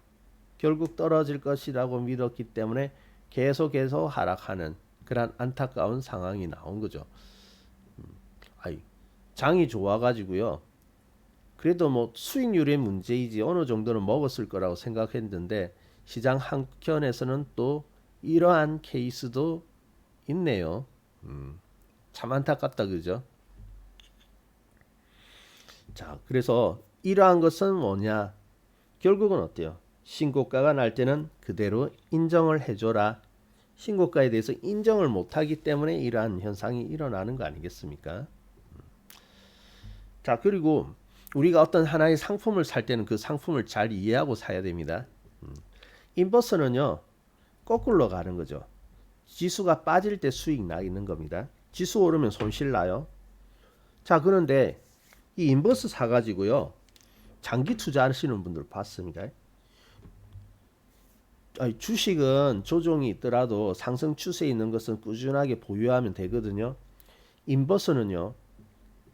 [SPEAKER 1] 결국 떨어질 것이라고 믿었기 때문에 계속 하락하는 그런 안타까운 상황이 나온 거죠. 아이, 장이 좋아가지고요. 그래도 뭐 수익률의 문제이지 어느 정도는 먹었을 거라고 생각했는데 시장 한켠에서는 또 이러한 케이스도 있네요. 참 안타깝다 그죠? 자, 그래서 이러한 것은 뭐냐? 결국은 어때요? 신고가가 날 때는 그대로 인정을 해줘라. 신고가에 대해서 인정을 못하기 때문에 이러한 현상이 일어나는 거 아니겠습니까? 자, 그리고 우리가 어떤 하나의 상품을 살 때는 그 상품을 잘 이해하고 사야 됩니다. 인버스는요, 거꾸로 가는 거죠. 지수가 빠질 때 수익 나는 겁니다. 지수 오르면 손실 나요. 자, 그런데 이 인버스 사가지고요, 장기 투자하시는 분들 봤습니다. 아니, 주식은 조정이 있더라도 상승 추세에 있는 것은 꾸준하게 보유하면 되거든요. 인버스는요,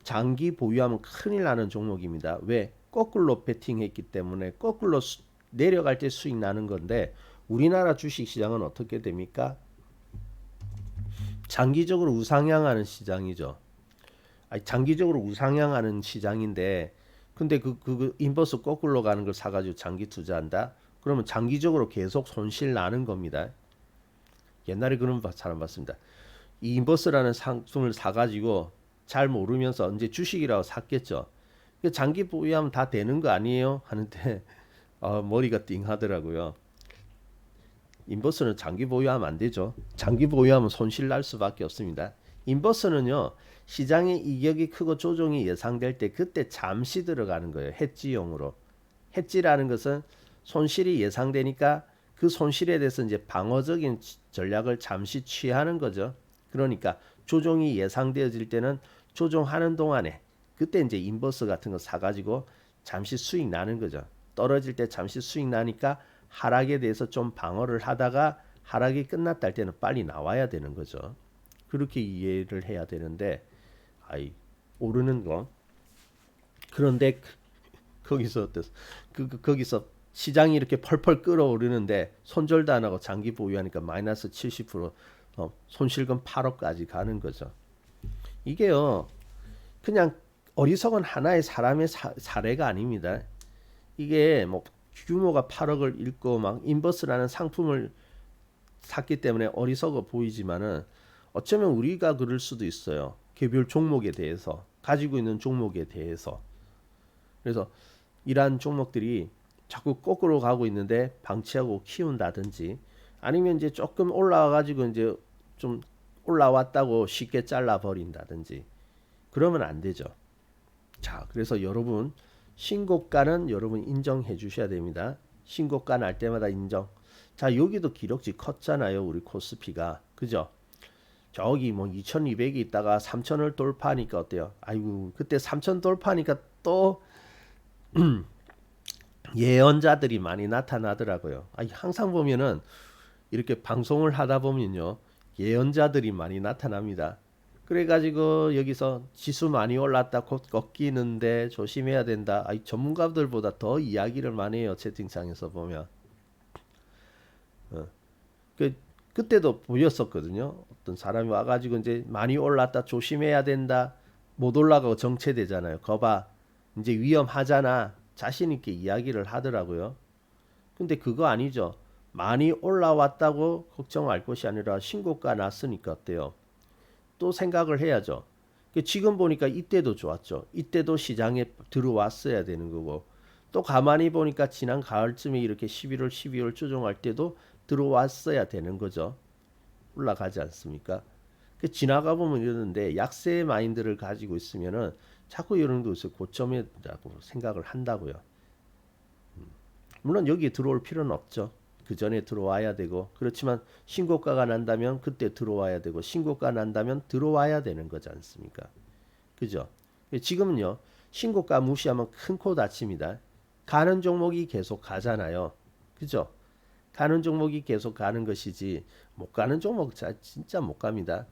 [SPEAKER 1] 장기 보유하면 큰일 나는 종목입니다. 왜? 거꾸로 베팅했기 때문에 거꾸로 내려갈 때 수익 나는 건데 우리나라 주식 시장은 어떻게 됩니까? 장기적으로 우상향하는 시장이죠. 아니, 장기적으로 우상향하는 시장인데 근데 그 인버스 거꾸로 가는 걸 사가지고 장기 투자한다? 그러면 장기적으로 계속 손실 나는 겁니다. 옛날에 그런 사람 봤습니다. 이 인버스라는 상품을 사가지고 잘 모르면서 이제 주식이라고 샀겠죠. 장기 보유하면 다 되는 거 아니에요? 하는데 머리가 띵하더라고요. 인버스는 장기 보유하면 안 되죠. 장기 보유하면 손실 날 수밖에 없습니다. 인버스는요, 시장의 이격이 크고 조정이 예상될 때 그때 잠시 들어가는 거예요. 해지용으로. 해지라는 것은 손실이 예상되니까 그 손실에 대해서 이제 방어적인 전략을 잠시 취하는 거죠. 그러니까 조정이 예상되어질 때는 조정하는 동안에 그때 이제 인버스 같은 거 사가지고 잠시 수익 나는 거죠. 떨어질 때 잠시 수익 나니까 하락에 대해서 좀 방어를 하다가 하락이 끝났다 할 때는 빨리 나와야 되는 거죠. 그렇게 이해를 해야 되는데 아이 오르는 거 그런데 거기서 어땠어? 거기서 시장이 이렇게 펄펄 끓어오르는데 손절도 안 하고 장기 보유하니까 마이너스 70% 손실금 8억까지 가는 거죠. 이게요 그냥 어리석은 하나의 사람의 사례가 아닙니다. 이게 뭐 규모가 8억을 잃고 막 인버스라는 상품을 샀기 때문에 어리석어 보이지만은 어쩌면 우리가 그럴 수도 있어요. 개별 종목에 대해서 가지고 있는 종목에 대해서 그래서 이러한 종목들이 자꾸 거꾸로 가고 있는데 방치하고 키운다든지 아니면 이제 조금 올라와 가지고 이제 좀 올라왔다고 쉽게 잘라 버린다든지 그러면 안 되죠. 자, 그래서 여러분 신고가는 여러분 인정해 주셔야 됩니다. 신고가 날 때마다 인정. 자, 여기도 기록지 컸잖아요. 우리 코스피가. 그죠? 저기 뭐 2200이 있다가 3000을 돌파하니까 어때요? 아이고, 그때 3000 돌파하니까 또 예언자들이 많이 나타나더라고요. 아니, 항상 보면은 이렇게 방송을 하다 보면요. 예언자들이 많이 나타납니다. 그래가지고 여기서 지수 많이 올랐다 곧 꺾이는데 조심해야 된다. 아이, 전문가들보다 더 이야기를 많이 해요. 채팅창에서 보면. 어. 그, 그때도 보였었거든요. 어떤 사람이 와가지고 이제 많이 올랐다 조심해야 된다. 못 올라가고 정체되잖아요. 거봐. 이제 위험하잖아. 자신 있게 이야기를 하더라고요. 근데 그거 아니죠. 많이 올라왔다고 걱정할 것이 아니라 신고가 났으니까 어때요? 또 생각을 해야죠. 지금 보니까 이때도 좋았죠. 이때도 시장에 들어왔어야 되는 거고 또 가만히 보니까 지난 가을쯤에 이렇게 11월, 12월 조정할 때도 들어왔어야 되는 거죠. 올라가지 않습니까? 지나가 보면 이러는데 약세의 마인드를 가지고 있으면은 자꾸 이런 것을 고점이라고 생각을 한다고요. 물론 여기에 들어올 필요는 없죠. 그 전에 들어와야 되고 그렇지만 신고가가 난다면 그때 들어와야 되고 신고가 난다면 들어와야 되는 거지 않습니까? 그죠? 지금은요. 신고가 무시하면 큰 코 다칩니다. 가는 종목이 계속 가잖아요. 그죠? 가는 종목이 계속 가는 것이지 못 가는 종목 진짜 못 갑니다.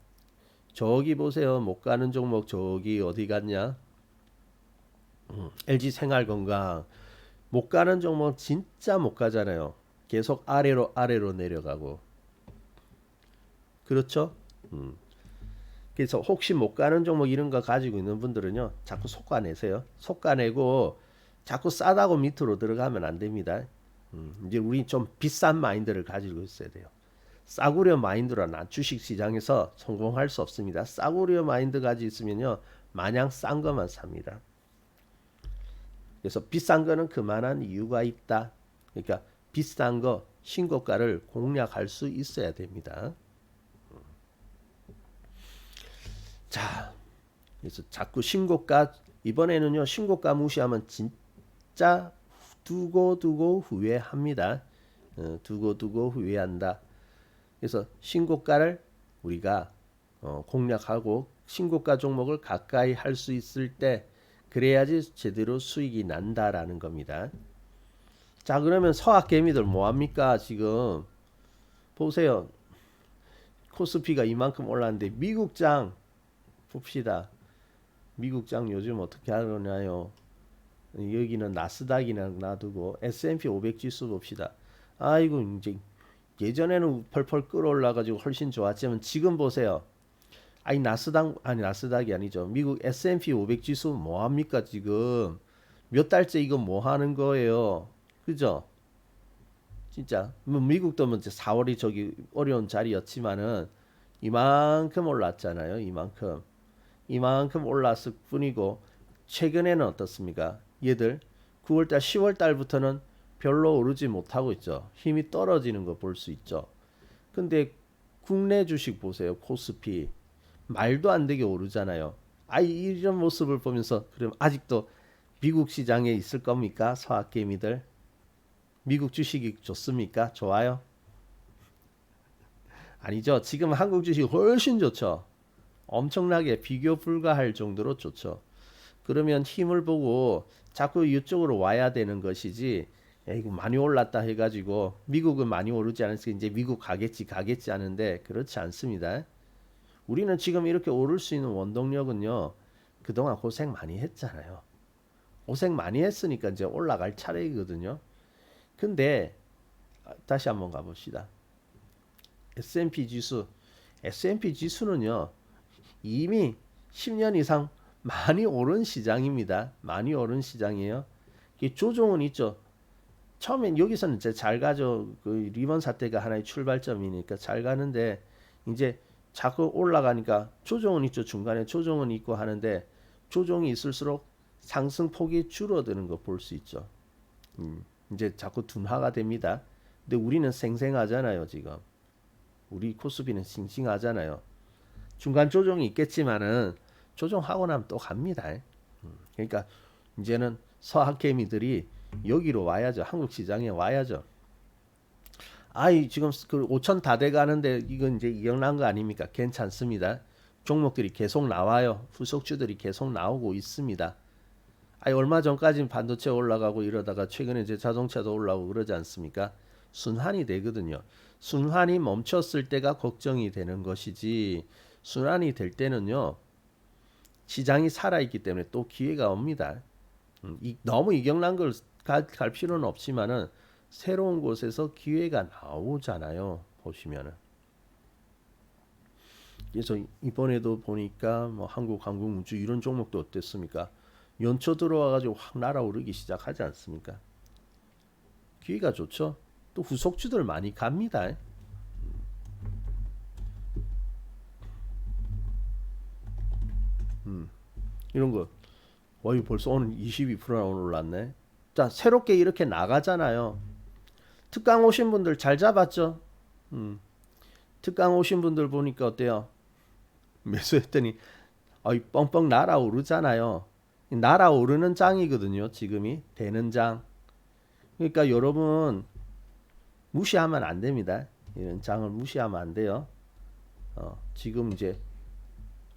[SPEAKER 1] 저기 보세요. 못 가는 종목 저기 어디 갔냐? LG 생활건강 못 가는 종목 진짜 못 가잖아요. 계속 아래로 아래로 내려가고 그렇죠? 그래서 혹시 못 가는 종목 이런 거 가지고 있는 분들은요 자꾸 속가내세요. 속가내고 자꾸 싸다고 밑으로 들어가면 안 됩니다. 이제 우리 좀 비싼 마인드를 가지고 있어야 돼요. 싸구려 마인드로는 주식 시장에서 성공할 수 없습니다. 싸구려 마인드 가지고 있으면요 마냥 싼 것만 삽니다. 그래서 비싼 거는 그만한 이유가 있다. 그러니까 비싼 거 신고가를 공략할 수 있어야 됩니다. 자, 그래서 자꾸 신고가 이번에는요 신고가 무시하면 진짜 두고 후회합니다. 두고 후회한다. 그래서 신고가를 우리가 공략하고 신고가 종목을 가까이 할 수 있을 때 그래야지 제대로 수익이 난다라는 겁니다. 자, 그러면 서학개미들 뭐합니까? 지금 보세요. 코스피가 이만큼 올랐는데 미국장 봅시다. 미국장 요즘 어떻게 하느냐요? 여기는 나스닥이나 놔두고 S&P 500 지수 봅시다. 아이고 이제 예전에는 펄펄 끌어올라가지고 훨씬 좋았지만 지금 보세요. 아니 나스닥이 아니죠. 미국 S&P 500 지수 뭐 합니까 지금? 몇 달째 이거 뭐 하는 거예요? 그죠? 진짜 뭐 미국도 뭐 이제 4월이 저기 어려운 자리였지만은 이만큼 올랐잖아요. 이만큼 올랐을 뿐이고 최근에는 어떻습니까? 얘들 9월달, 10월달부터는 별로 오르지 못하고 있죠. 힘이 떨어지는 거 볼 수 있죠. 근데 국내 주식 보세요. 코스피 말도 안 되게 오르잖아요. 이런 모습을 보면서 그럼 아직도 미국 시장에 있을 겁니까? 서학개미들 미국 주식이 좋습니까? 좋아요? 아니죠. 지금 한국 주식이 훨씬 좋죠. 엄청나게 비교 불가할 정도로 좋죠. 그러면 힘을 보고 자꾸 이쪽으로 와야 되는 것이지. 야, 이거 많이 올랐다 해가지고 미국은 많이 오르지 않았으니까 이제 미국 가겠지 하는데 그렇지 않습니다. 우리는 지금 이렇게 오를 수 있는 원동력은요. 그동안 고생 많이 했잖아요. 고생 많이 했으니까 이제 올라갈 차례이거든요. 근데 다시 한번 가봅시다. S&P 지수. S&P 지수는요. 이미 10년 이상 많이 오른 시장입니다. 많이 오른 시장이에요. 조정은 있죠. 처음엔 여기서는 이제 잘 가죠. 그 리먼 사태가 하나의 출발점이니까 잘 가는데 이제 자꾸 올라가니까 조정은 있죠. 중간에 조정은 있고 하는데 조정이 있을수록 상승폭이 줄어드는 거 볼 수 있죠. 이제 자꾸 둔화가 됩니다. 근데 우리는 생생하잖아요, 지금. 우리 코스피는 싱싱하잖아요. 중간 조정이 있겠지만은 조정하고 나면 또 갑니다. 그러니까 이제는 서학개미들이 여기로 와야죠. 한국 시장에 와야죠. 아이 지금 그 5천 다 돼 가는데 이건 이제 이영난 거 아닙니까? 괜찮습니다. 종목들이 계속 나와요. 후속주들이 계속 나오고 있습니다. 아니 얼마 전까지는 반도체 올라가고 이러다가 최근에 이제 자동차도 올라오고 그러지 않습니까? 순환이 되거든요. 순환이 멈췄을 때가 걱정이 되는 것이지 순환이 될 때는요. 시장이 살아있기 때문에 또 기회가 옵니다. 너무 이격난 걸 갈 필요는 없지만은 새로운 곳에서 기회가 나오잖아요. 보시면은. 그래서 이번에도 보니까 뭐 한국항공우주 이런 종목도 어땠습니까? 연초 들어와가지고 확 날아오르기 시작하지 않습니까? 기회가 좋죠. 또 후속주들 많이 갑니다. 이런 거. 어이 벌써 오늘 22%나 올랐네. 자 새롭게 이렇게 나가잖아요. 특강 오신 분들 잘 잡았죠? 특강 오신 분들 보니까 어때요? 매수했더니 어이 뻥뻥 날아오르잖아요. 날아오르는 장이거든요. 지금이 되는 장. 그러니까 여러분 무시하면 안 됩니다. 이런 장을 무시하면 안 돼요. 지금 이제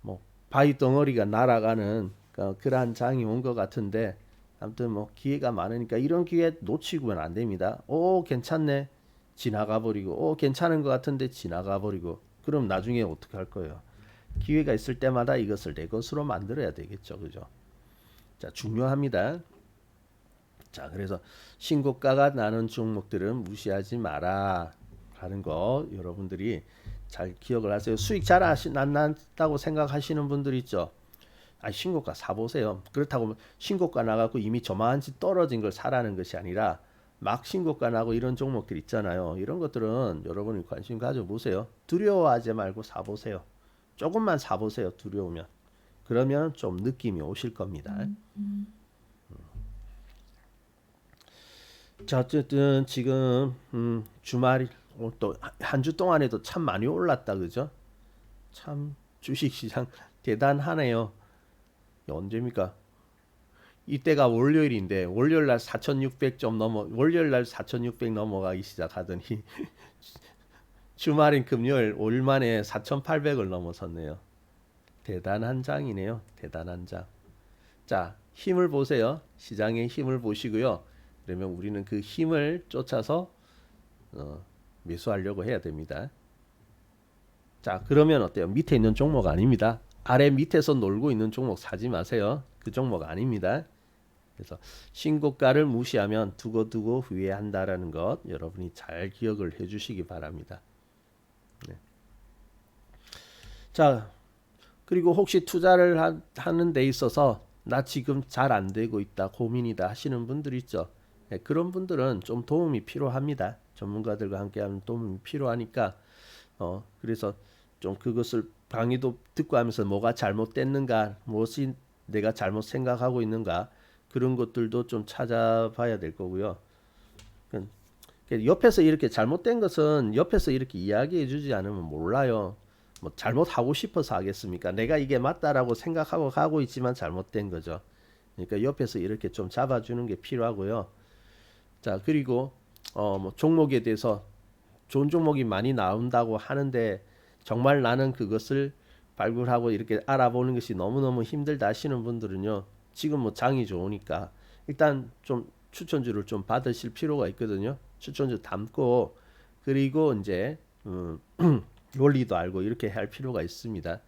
[SPEAKER 1] 뭐 바위 덩어리가 날아가는 그러한 장이 온 것 같은데 아무튼 뭐 기회가 많으니까 이런 기회 놓치고는 안 됩니다. 오 괜찮네 지나가 버리고 오 괜찮은 것 같은데 지나가 버리고 그럼 나중에 어떻게 할 거예요? 기회가 있을 때마다 이것을 내 것으로 만들어야 되겠죠, 그죠? 자 중요합니다. 자 그래서 신고가가 나는 종목들은 무시하지 마라 하는 거 여러분들이 잘 기억을 하세요. 수익 잘 안 난다고 생각하시는 분들 있죠. 아 신고가 사보세요. 그렇다고 신고가 나가고 이미 저만치 떨어진 걸 사라는 것이 아니라 막 신고가 나고 이런 종목들 있잖아요. 이런 것들은 여러분이 관심 가져보세요. 두려워하지 말고 사보세요. 조금만 사보세요. 두려우면. 그러면 좀 느낌이 오실 겁니다. 자 어쨌든 지금 주말 또 한 주 동안에도 참 많이 올랐다 그죠? 참 주식시장 대단하네요. 언제입니까? 이때가 월요일인데 월요일 날 4,600점 넘어 월요일 날 4,600 넘어가기 시작하더니 주말인 금요일 5일 만에 4,800을 넘어섰네요. 대단한 장이네요. 대단한 장. 자, 힘을 보세요. 시장의 힘을 보시고요. 그러면 우리는 그 힘을 쫓아서 매수하려고 해야 됩니다. 자, 그러면 어때요? 밑에 있는 종목 아닙니다. 아래 밑에서 놀고 있는 종목 사지 마세요. 그 종목 아닙니다. 그래서 신고가를 무시하면 두고두고 후회한다라는 것 여러분이 잘 기억을 해주시기 바랍니다. 네. 자, 그리고 혹시 투자를 하는 데 있어서 나 지금 잘 안 되고 있다, 고민이다 하시는 분들 있죠. 네, 그런 분들은 좀 도움이 필요합니다. 전문가들과 함께하는 도움이 필요하니까 그래서 좀 그것을 강의도 듣고 하면서 뭐가 잘못됐는가, 무엇이 내가 잘못 생각하고 있는가 그런 것들도 좀 찾아봐야 될 거고요. 옆에서 이렇게 잘못된 것은 옆에서 이렇게 이야기해 주지 않으면 몰라요. 뭐 잘못하고 싶어서 하겠습니까? 내가 이게 맞다라고 생각하고 가고 있지만 잘못된 거죠. 그러니까 옆에서 이렇게 좀 잡아주는 게 필요하고요. 자 그리고 뭐 종목에 대해서 좋은 종목이 많이 나온다고 하는데 정말 나는 그것을 발굴하고 이렇게 알아보는 것이 너무너무 힘들다 하시는 분들은요. 지금 뭐 장이 좋으니까 일단 좀 추천주를 좀 받으실 필요가 있거든요. 추천주 담고 그리고 이제 원리도 알고 이렇게 할 필요가 있습니다.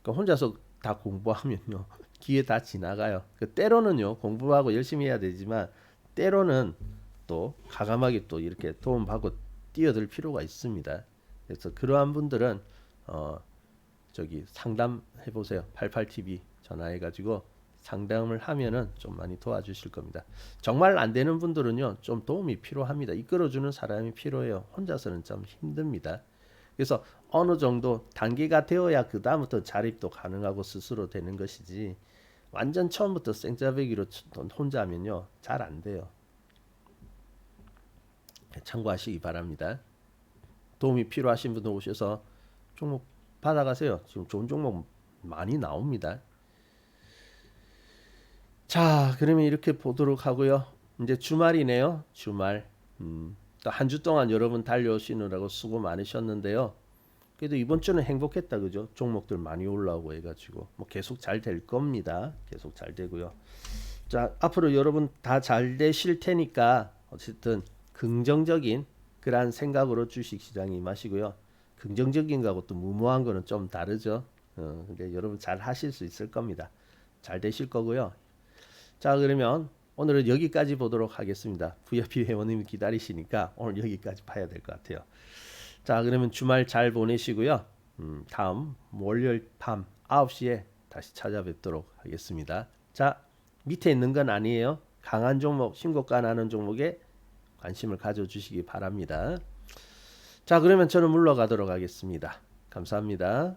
[SPEAKER 1] 그러니까 혼자서 다 공부하면요. 기회 다 지나가요. 그 때로는요. 공부하고 열심히 해야 되지만 때로는 또 과감하게 또 이렇게 도움받고 뛰어들 필요가 있습니다. 그래서 그러한 분들은 저기 상담해 보세요. 88TV 전화해 가지고 상담을 하면은 좀 많이 도와주실 겁니다. 정말 안 되는 분들은요. 좀 도움이 필요합니다. 이끌어주는 사람이 필요해요. 혼자서는 좀 힘듭니다. 그래서 어느 정도 단계가 되어야 그 다음부터 자립도 가능하고 스스로 되는 것이지 완전 처음부터 생짜배기로 혼자 하면요. 잘 안 돼요. 참고하시기 바랍니다. 도움이 필요하신 분들 오셔서 종목 받아가세요. 지금 좋은 종목 많이 나옵니다. 자, 그러면 이렇게 보도록 하고요. 이제 주말이네요. 주말. 또 한 주 동안 여러분 달려오시느라고 수고 많으셨는데요. 그래도 이번 주는 행복했다, 그죠? 종목들 많이 올라오고 해가지고 뭐 계속 잘 될 겁니다. 계속 잘 되고요. 자, 앞으로 여러분 다 잘 되실 테니까 어쨌든 긍정적인 그러한 생각으로 주식 시장에 임하시고요. 긍정적인 거하고 또 무모한 거는 좀 다르죠. 근데 여러분 잘 하실 수 있을 겁니다. 잘 되실 거고요. 자, 그러면 오늘은 여기까지 보도록 하겠습니다. VIP 회원님이 기다리시니까 오늘 여기까지 봐야 될 것 같아요. 자, 그러면 주말 잘 보내시고요. 다음 월요일 밤 9시에 다시 찾아뵙도록 하겠습니다. 자, 밑에 있는 건 아니에요. 강한 종목, 신고가 나는 종목에 관심을 가져주시기 바랍니다. 자, 그러면 저는 물러가도록 하겠습니다. 감사합니다.